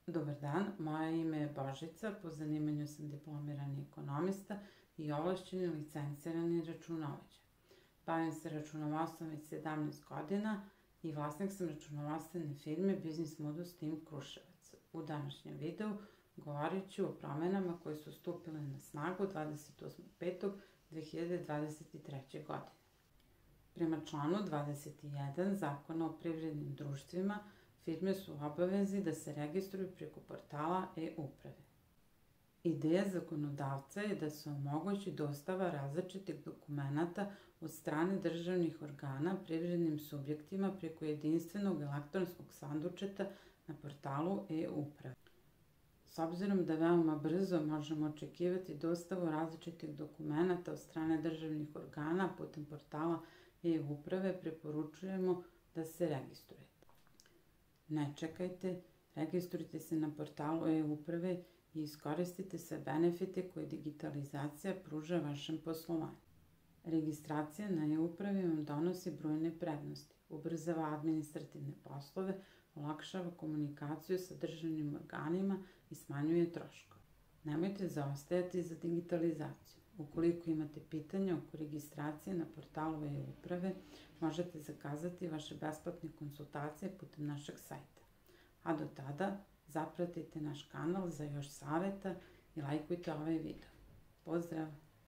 Dobar dan, moje ime je Božica, po zanimanju sam diplomirani ekonomista i ovlašćeni licencirani računovođa. Bavim se računovodstvom već 17 godina i vlasnik sam računovodstvene firme Business Modus Team Kruševac. U današnjem videu govorit ću o promenama koje su stupile na snagu 28.5.2023. godine. Prema članu 21 Zakona o privrednim društvima, firme su u obavezi da se registruju preko portala e-uprave. Ideja zakonodavca je da se omogući dostava različitih dokumenata od strane državnih organa privrednim subjektima preko jedinstvenog elektronskog sandučeta na portalu e-uprave. S obzirom da veoma brzo možemo očekivati dostavu različitih dokumenata od strane državnih organa putem portala e-uprave, preporučujemo da se registrujete. Ne čekajte, registrujte se na portalu e-uprave i iskoristite sve benefite koje digitalizacija pruža vašem poslovanju. Registracija na e-upravi vam donosi brojne prednosti, ubrzava administrativne poslove, olakšava komunikaciju sa državnim organima i smanjuje troškove. Nemojte zaostajati za digitalizaciju. Ukoliko imate pitanja oko registracije na portalu e-uprave, možete zakazati vaše besplatne konsultacije putem našeg sajta. A do tada, zapratite naš kanal za još saveta i lajkujte ovaj video. Pozdrav!